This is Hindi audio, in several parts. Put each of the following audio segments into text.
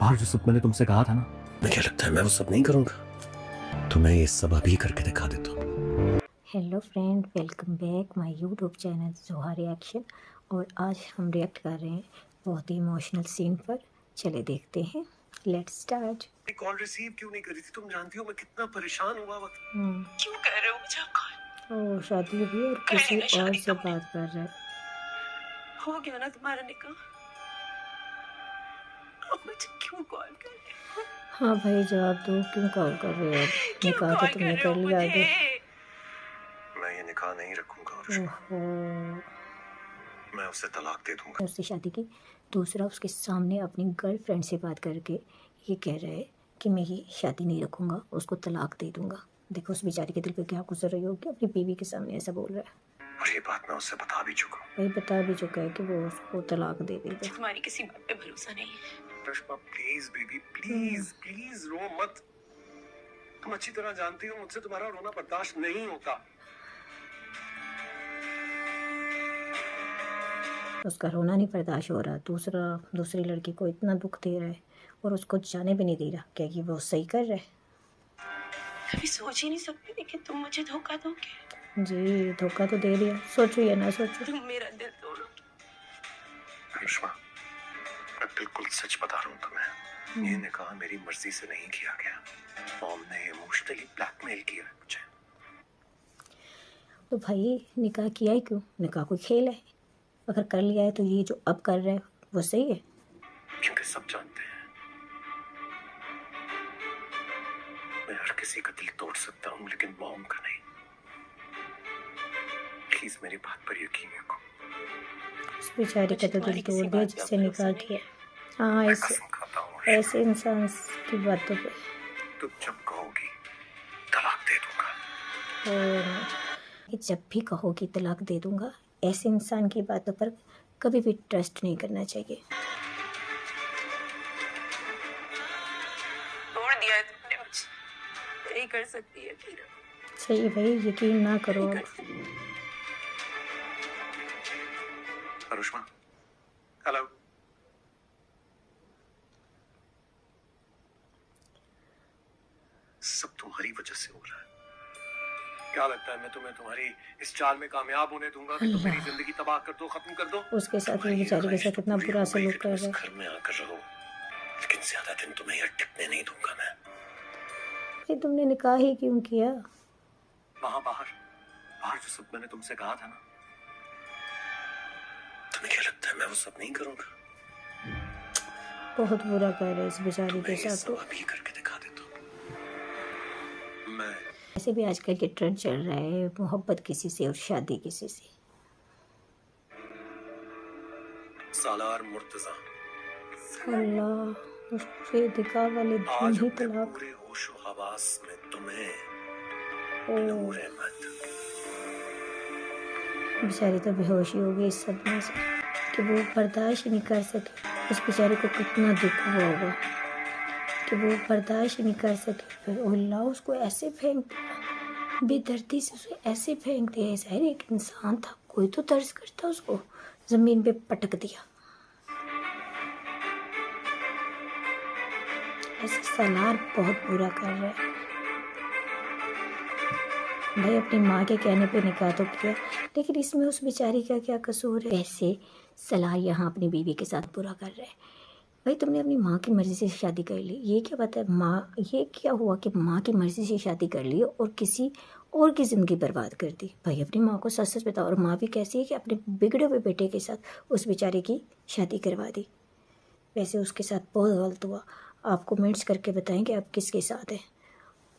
और जो सब मैंने तुमसे कहा था ना, मैं क्या लगता है मैं वो सब नहीं करूँगा। तो मैं ये सब अभी करके दिखा देता हूँ। Hello friend, welcome back my YouTube channel जोहा रिएक्शन। और आज हम रिएक्ट कर रहे हैं बहुत ही इमोशनल सीन पर। चले देखते हैं, लेट्स स्टार्ट। कॉल रिसीव क्यों नहीं करी थी? तुम जानती हो मैं कितना परेशान हुआ वक्त। क्यों कर रहे हो मुझे कॉल? ओ शादी भी और कर किसी लेना और शादी से तुमने। बात कर रहा है। हो गया ना तुम्हारा निकाह? अब मुझे क्यों कॉल कर रहे हो? हाँ भाई जवाब दो, क्यों कॉल कर रहे हो? क्यों निकाह तो कॉल तुमने कर रहे कर हो लिया मुझे? आगे। मैं ये निकाह नहीं रखूंगा अनुष्का। ओहो, मैं उसे तलाक दे दूंगा। उससे शादी की। दूसरा उसके सामने अपनी गर्लफ्रेंड से बात करके ये कह रहा है कि मैं ये शादी नहीं रखूँगा, उसको तलाक दे दूँगा। देखो उस बेचारे के दिल पे क्या गुजर रही होगी, अपनी बीवी के सामने ऐसा बोल रहा है। और ये बात मैं उससे बता भी चुका हूँ। भाई बता भी चुका है कि वो उसको तलाक दे देगा। तुम्हारी किसी बात पे भरोसा नहीं है। Anushka please baby, please please रो मत। तुम अच्छी तरह जानती हो मुझसे तुम्हारा रोना बर्दाश्त नहीं होता। उसका रोना नहीं बर्दाश्त हो रहा, दूसरी लड़की को इतना दुख दे रहा है और उसको जाने भी नहीं दे रहा। क्या कि वो सही कर रहा है? कभी सोच ही नहीं सकती थी कि तुम मुझे धोखा दोगे। जी धोखा तो दे दिया, सोचो या ना सोचो। तुम मेरा दिल तोड़ोगे। अनुष्का मैं बिल्कुल सच बता रहा हूँ तुम्हें। ये निकाह मेरी मर्जी से नहीं किया गया। मॉम ने इमोशनली ब्लैकमेल किया है मुझे। तो भाई निकाह किया ही क्यों? निकाह कोई खेल है? अगर कर लिया है तो ये जो अब कर रहा है वो सही है? क्योंकि सब जानते हैं मैं हर किसी का दिल तोड़ सकता हूँ लेकिन मॉम का नहीं। प्लीज मेरी बात पर यकीन रखो। उस बेचारी का तो दिल तोड़ दिया जिससे निकाह किया। हाँ मैं ऐसे कसम खाता हूँ ऐसे इंसान की बातों पे तुम जब कहोगी तलाक दे दूंगा। और जब भी कहोगी तलाक दे दूंगा, ऐसे इंसान की बातों पर कभी भी ट्रस्ट नहीं करना चाहिए। तोड़ दिया है तुमने मुझे। नहीं कर सकती है फिर। सही भाई, यकीन ना करो। नहीं कर सकती। अनुष्मा हेलो। सब तुम्हारी वजह से हो रहा है। क्या लगता है मैं तुम्हें तुम्हारी इस चाल में कामयाब होने दूंगा कि तुम मेरी जिंदगी तबाह कर दो, खत्म कर दो? उसके साथ भी बेचारी के साथ इतना बुरा सलूक कर रहा है। घर में आकर रहो लेकिन ज्यादा दिन तुम्हें यहाँ टिकने नहीं दूंगा मैं। भाई तुमने निकाह ही क्यों किया? वहां बाहर बाहर जो सब मैंने तुमसे कहा था ना, तुम्हें क्या लगता है मैं वो सब नहीं करूंगा? बहुत बुरा कर रहा है इस बेचारी के मैं ये साथ। तो सब अभी करके दिखा देता हूँ। मैं ऐसे भी आजकल के ट्रेंड चल रहा है, मोहब्बत किसी से और शादी किसी से। सालार मुर्तजा अल्लाह, उसके निकाह वाले दिन आज ही अपने तलाक। पूरे होश व हवास में तुम्हें ओ नूर अहमद। बेचारी तो बेहोश ही हो गई इस सदमे से कि वो बर्दाश्त ही नहीं कर सके। उस बेचारे को कितना दुख हुआ होगा कि वो बर्दाश्त ही नहीं कर सके। फिर अल्लाह उसको ऐसे फेंक दिया, बेदर्दी से उसे ऐसे फेंक दिया। ज़ाहिर एक इंसान था, कोई तो तर्स करता, उसको ज़मीन पे पटक दिया। ऐसे सालार बहुत बुरा कर रहा है भाई। अपनी माँ के कहने पे निकाह तो किया, लेकिन इसमें उस बेचारी का क्या कसूर है? ऐसे सलार यहाँ अपनी बीवी के साथ बुरा कर रहा है। भाई तुमने अपनी माँ की मर्ज़ी से शादी कर ली, ये क्या बात है? माँ, ये क्या हुआ कि माँ की मर्ज़ी से शादी कर ली और किसी और की ज़िंदगी बर्बाद कर दी? भाई अपनी माँ को सच सच बताओ। और माँ भी कैसी है कि अपने बिगड़े हुए बेटे के साथ उस बेचारे की शादी करवा दी। वैसे उसके साथ बहुत गलत हुआ। आप कमेंट्स करके बताएं कि आप किसके साथ हैं।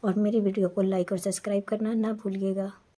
और मेरी वीडियो को लाइक और सब्सक्राइब करना ना भूलिएगा।